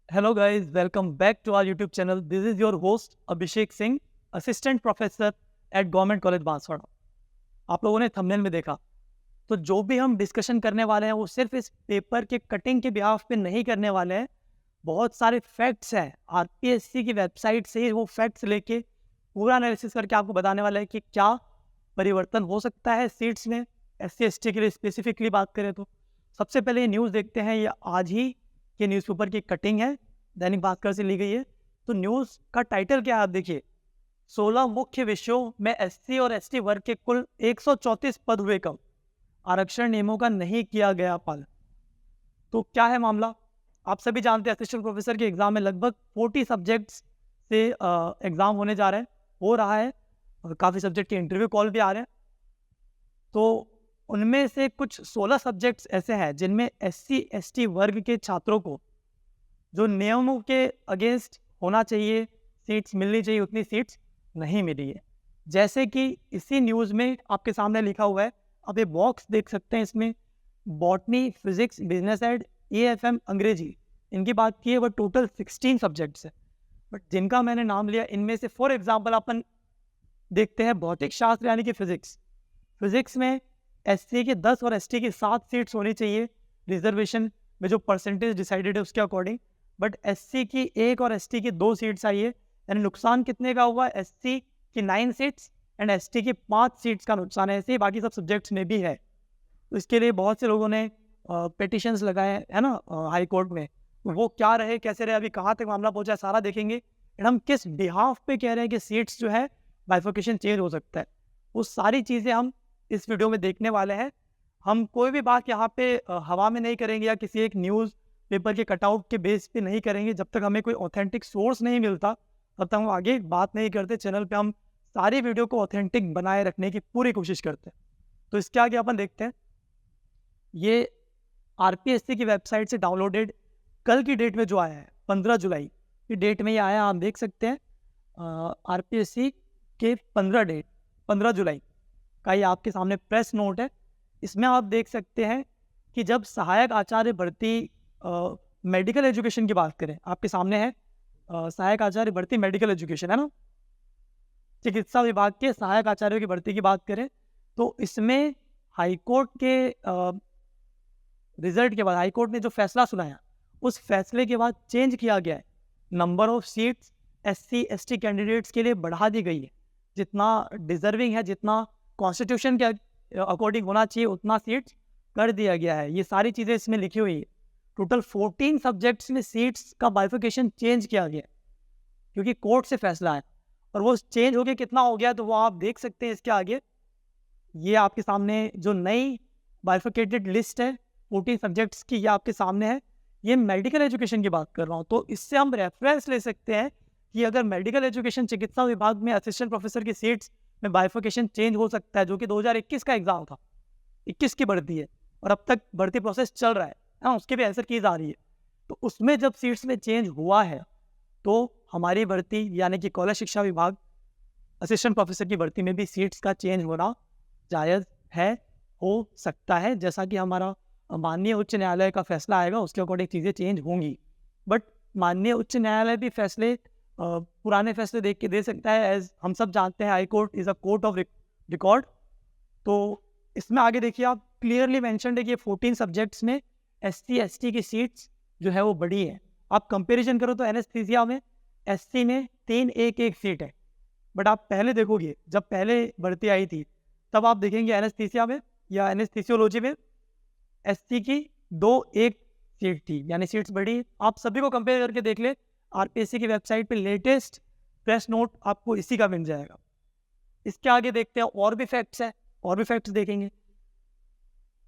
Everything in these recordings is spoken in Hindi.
Hello guys, welcome back to our YouTube channel. This is your host Abhishek Singh, Assistant Professor at Government College Banswara. आप लोगों ने थंबनेल में देखा, तो जो भी हम डिस्कशन करने वाले हैं वो सिर्फ इस पेपर के कटिंग के बिहाफ पे नहीं करने वाले हैं। बहुत सारे फैक्ट्स हैं, आरपीएससी की वेबसाइट से ही वो फैक्ट्स लेके पूरा एनालिसिस करके आपको बताने वाला है कि क्या परिवर्तन हो सकता है सीट्स में एससी एसटी के लिए स्पेसिफिकली बात करें तो। सबसे पहले ये न्यूज़ देखते हैं, ये आज ही के न्यूज़पेपर की कटिंग है, दैनिक भास्कर से ली गई है। तो न्यूज़ का टाइटल क्या है आप देखिए, 16 मुख्य विषयों में एससी और एसटी वर्ग के कुल 134 पद हुए कम, आरक्षण नियमों का नहीं किया गया पालन। तो क्या है मामला, आप सभी जानते हैं असिस्टेंट प्रोफेसर के एग्जाम में लगभग 40 सब्जेक्ट्स से एग्जाम होने जा रहे हैं, हो रहा है, और काफ़ी सब्जेक्ट के इंटरव्यू कॉल भी आ रहे हैं। तो उनमें से कुछ 16 सब्जेक्ट्स ऐसे हैं जिनमें एससी एसटी वर्ग के छात्रों को जो नियमों के अगेंस्ट होना चाहिए, सीट्स मिलनी चाहिए, उतनी सीट्स नहीं मिली है। जैसे कि इसी न्यूज़ में आपके सामने लिखा हुआ है, आप ये बॉक्स देख सकते हैं, इसमें botany, physics, business ed, AFM, अंग्रेजी, इनकी बात की है, वो टोटल 16 सब्जेक्ट्स है। बट जिनका मैंने नाम लिया, इनमें से फॉर एग्जाम्पल अपन देखते हैं भौतिक शास्त्र यानी कि फिजिक्स। फिजिक्स में एससी की 10 और एसटी की 7 सीट्स होनी चाहिए रिजर्वेशन में, जो परसेंटेज डिसाइडेड है उसके अकॉर्डिंग। बट एससी की 1 और एसटी की 2 सीट्स आई है, यानी नुकसान कितने का हुआ, एससी की 9 सीट्स एंड एसटी की 5 सीट्स का नुकसान है। ऐसे ही बाकी सब सब्जेक्ट्स में भी है। तो इसके लिए बहुत से लोगों ने पिटिशंस लगाए है ना हाई कोर्ट में। तो वो क्या रहे, कैसे रहे, अभी कहाँ तक मामला पहुंचा है, सारा देखेंगे। एंड हम किस बिहाफ पे कह रहे हैं कि सीट्स जो है बाइफिकेशन चेंज हो सकता है, वो सारी चीज़ें हम इस वीडियो में देखने वाले हैं। हम कोई भी बात यहाँ पे हवा में नहीं करेंगे या किसी एक न्यूज़ पेपर के कटआउट के बेस पे नहीं करेंगे। जब तक हमें कोई ऑथेंटिक सोर्स नहीं मिलता तब तक हम आगे बात नहीं करते। चैनल पे हम सारी वीडियो को ऑथेंटिक बनाए रखने की पूरी कोशिश करते हैं। तो इसके आगे अपन देखते हैं, ये आरपीएससी की वेबसाइट से डाउनलोडेड कल की डेट में जो आया है, 15 जुलाई की डेट में ये आया, आप देख सकते हैं। आरपीएससी के 15 जुलाई का ये आपके सामने प्रेस नोट है। इसमें आप देख सकते हैं कि जब सहायक आचार्य भर्ती मेडिकल एजुकेशन की बात करें, आपके सामने है सहायक आचार्य भर्ती मेडिकल एजुकेशन, है ना, चिकित्सा विभाग के सहायक आचार्यों की भर्ती की बात करें तो इसमें हाईकोर्ट के रिजल्ट के बाद, हाईकोर्ट ने जो फैसला सुनाया, उस फैसले के बाद चेंज किया गया है। Number of seats SC ST candidates के लिए बढ़ा दी गई है। जितना डिजर्विंग है, जितना कॉन्स्टिट्यूशन के अकॉर्डिंग होना चाहिए, उतना सीट्स कर दिया गया है। ये सारी चीज़ें इसमें लिखी हुई है। टोटल 14 सब्जेक्ट्स में सीट्स का बाइफिकेशन चेंज किया गया क्योंकि कोर्ट से फैसला आया, और वो चेंज हो गया कितना हो गया तो वो आप देख सकते हैं इसके आगे। ये आपके सामने जो नई बाइफिकेटेड लिस्ट है 14 सब्जेक्ट्स की, ये आपके सामने है। ये मेडिकल एजुकेशन की बात कर रहा हूँ, तो इससे हम रेफरेंस ले सकते हैं कि अगर मेडिकल एजुकेशन चिकित्सा विभाग में असिस्टेंट प्रोफेसर की सीट्स में बाइफिकेशन चेंज हो सकता है, जो कि 2021 का एग्जाम था, 21 की भर्ती है और अब तक भर्ती प्रोसेस चल रहा है, हाँ, उसके भी आंसर कीज आ रही है। तो उसमें जब सीट्स में चेंज हुआ है तो हमारी भर्ती यानी कि कॉलेज शिक्षा विभाग असिस्टेंट प्रोफेसर की भर्ती में भी सीट्स का चेंज होना जायज़ है, हो सकता है। जैसा कि हमारा माननीय उच्च न्यायालय का फैसला आएगा, उसके अकॉर्डिंग चीज़ें चेंज होंगी। बट माननीय उच्च न्यायालय भी फैसले पुराने फैसले देख के दे सकता है। एज हम सब जानते हैं, high court is a court of record. तो इसमें आगे देखिए, आप क्लियरली मैंशनड है कि 14 सब्जेक्ट्स में एससी एसटी की सीट्स जो है वो बढ़ी है। आप कंपेरिजन करो तो एनेस्थीसिया में एससी में 3 1 सीट है। बट आप पहले देखोगे, जब पहले भर्ती आई थी, तब आप देखेंगे एनेस्थीसिया में या एनेस्थीसियोलॉजी में एससी की 2 1 सीट थी, यानी सीट्स बढ़ी। आप सभी को कंपेयर करके देख ले, आरपीएससी की वेबसाइट पे लेटेस्ट प्रेस नोट आपको इसी का मिल जाएगा। इसके आगे देखते हैं, और भी फैक्ट्स है, और भी फैक्ट्स देखेंगे।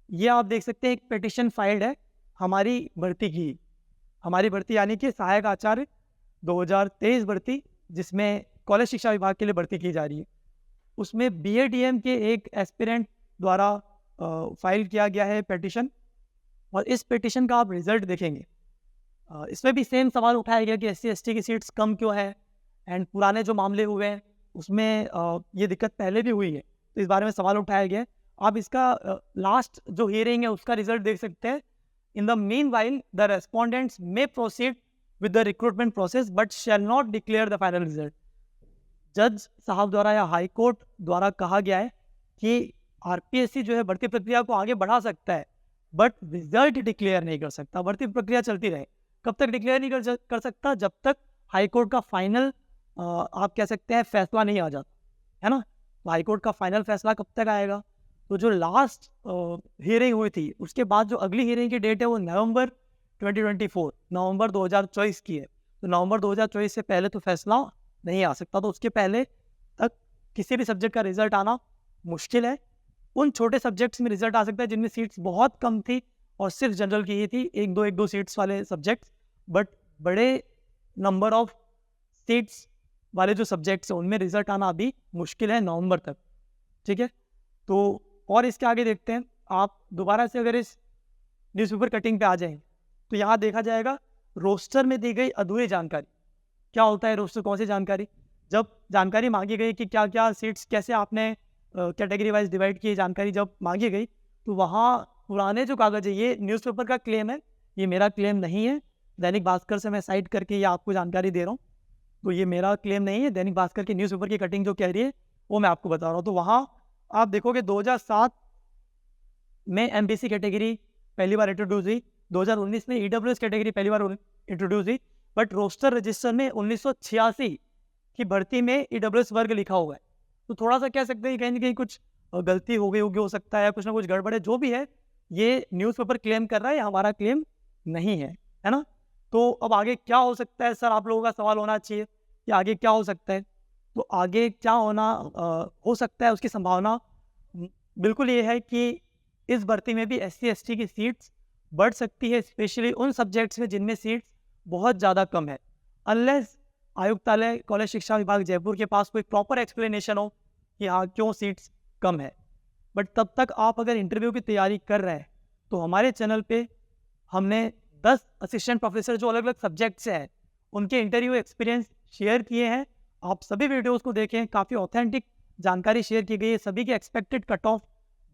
ये आप देख सकते हैं, एक पिटिशन फाइल्ड है हमारी भर्ती की, हमारी भर्ती यानी कि सहायक आचार्य 2023 भर्ती, जिसमें कॉलेज शिक्षा विभाग के लिए भर्ती की जा रही है। उसमें बीएडीएम के एक एस्पिरेंट द्वारा फाइल किया गया है पिटिशन, और इस पिटिशन का आप रिजल्ट देखेंगे। इसमें भी सेम सवाल उठाया गया कि एससी एसटी की सीट्स कम क्यों है, एंड पुराने जो मामले हुए हैं उसमें ये दिक्कत पहले भी हुई है, तो इस बारे में सवाल उठाया गया है। आप इसका लास्ट जो हियरिंग है उसका रिजल्ट देख सकते हैं। In the mean while the respondents may proceed with the recruitment process but shall not declare the final result. जज साहब द्वारा या हाई कोर्ट द्वारा कहा गया है कि आरपीएससी जो है भर्ती प्रक्रिया को आगे बढ़ा सकता है बट रिजल्ट डिक्लेयर नहीं कर सकता। भर्ती प्रक्रिया चलती रहे, कब तक डिक्लेयर नहीं कर सकता? जब तक हाई कोर्ट का फाइनल आप कह सकते हैं फैसला नहीं आ जाता, है ना। तो हाई कोर्ट का फाइनल फैसला कब तक आएगा? तो जो लास्ट हियरिंग हुई थी उसके बाद जो अगली हियरिंग की डेट है वो नवंबर 2024 नवंबर 2024 की है। तो नवंबर 2024 से पहले तो फैसला नहीं आ सकता, तो उसके पहले तक किसी भी सब्जेक्ट का रिजल्ट आना मुश्किल है। उन छोटे सब्जेक्ट्स में रिजल्ट आ सकता है जिनमें सीट्स बहुत कम थी और सिर्फ जनरल की ही थी, एक दो सीट्स वाले सब्जेक्ट्स। बट बड़े नंबर ऑफ सीट्स वाले जो सब्जेक्ट्स हैं उनमें रिजल्ट आना अभी मुश्किल है नवंबर तक, ठीक है। तो और इसके आगे देखते हैं, आप दोबारा से अगर इस न्यूज़पेपर कटिंग पे आ जाएं तो यहाँ देखा जाएगा रोस्टर में दी गई अधूरी जानकारी। क्या होता है रोस्टर? कौन सी जानकारी? जब जानकारी मांगी गई कि क्या क्या सीट्स कैसे आपने कैटेगरी वाइज डिवाइड की, जानकारी जब मांगी गई तो वहाँ पुराने जो कागज़ है, ये न्यूज़पेपर का क्लेम है, ये मेरा क्लेम नहीं है। दैनिक भास्कर से मैं साइट करके ये आपको जानकारी दे रहा हूँ, तो ये मेरा क्लेम नहीं है। दैनिक भास्कर की न्यूज़पेपर की कटिंग जो कह रही है वो मैं आपको बता रहा हूँ। तो वहाँ आप देखोगे 2007 में एमबीसी कैटेगरी पहली बार इंट्रोड्यूस हुई, 2019 में ईडब्ल्यूएस कैटेगरी पहली बार इंट्रोड्यूस हुई, बट रोस्टर रजिस्टर में 1986 की भर्ती में ईडब्ल्यूएस वर्ग लिखा हुआ है। तो थोड़ा सा कह सकते हैं कहीं ना कहीं कुछ गलती हो गई होगी, हो सकता है कुछ ना कुछ गड़बड़ है। जो भी है ये न्यूज़पेपर क्लेम कर रहा है, हमारा क्लेम नहीं है ना। तो अब आगे क्या हो सकता है सर, आप लोगों का सवाल होना चाहिए कि आगे क्या हो सकता है। तो आगे क्या होना हो सकता है, उसकी संभावना बिल्कुल ये है कि इस भर्ती में भी SC ST की सीट्स बढ़ सकती है, स्पेशली उन सब्जेक्ट्स में जिनमें सीट्स बहुत ज़्यादा कम है। अनलेस आयुक्तालय कॉलेज शिक्षा विभाग जयपुर के पास कोई प्रॉपर एक्सप्लेनेशन हो कि हाँ क्यों सीट्स कम है। बट तब तक आप अगर इंटरव्यू की तैयारी कर रहे हैं तो हमारे चैनल पे हमने 10 असिस्टेंट प्रोफेसर जो अलग अलग सब्जेक्ट से हैं उनके इंटरव्यू एक्सपीरियंस शेयर किए हैं। आप सभी वीडियोज़ को देखें, काफ़ी ऑथेंटिक जानकारी शेयर की गई है, सभी के एक्सपेक्टेड कट ऑफ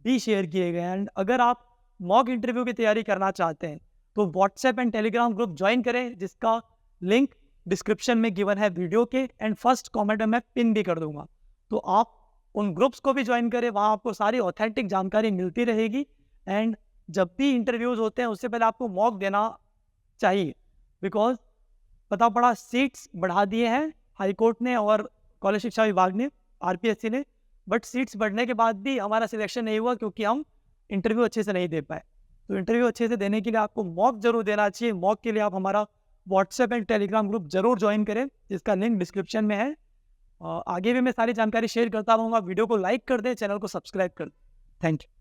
भी शेयर किए गए हैं। एंड अगर आप मॉक इंटरव्यू की तैयारी करना चाहते हैं तो WhatsApp and Telegram group join करें, जिसका लिंक डिस्क्रिप्शन में गिवन है वीडियो के एंड फर्स्ट कमेंट में मैं पिन भी कर दूंगा। तो आप उन ग्रुप्स को भी ज्वाइन करें, वहाँ आपको सारी ऑथेंटिक जानकारी मिलती रहेगी। एंड जब भी इंटरव्यूज़ होते हैं उससे पहले आपको मॉक देना चाहिए, बिकॉज पता पड़ा सीट्स बढ़ा दिए हैं हाई कोर्ट ने और कॉलेज शिक्षा विभाग ने, आरपीएससी ने, बट सीट्स बढ़ने के बाद भी हमारा सिलेक्शन नहीं हुआ क्योंकि हम इंटरव्यू अच्छे से नहीं दे पाए। तो इंटरव्यू अच्छे से देने के लिए आपको मॉक जरूर देना चाहिए। मॉक के लिए आप हमारा व्हाट्सएप एंड टेलीग्राम ग्रुप जरूर ज्वाइन करें, जिसका लिंक डिस्क्रिप्शन में है। आगे भी मैं सारी जानकारी शेयर करता रहूँगा। वीडियो को लाइक कर दें, चैनल को सब्सक्राइब कर दें। Thank you.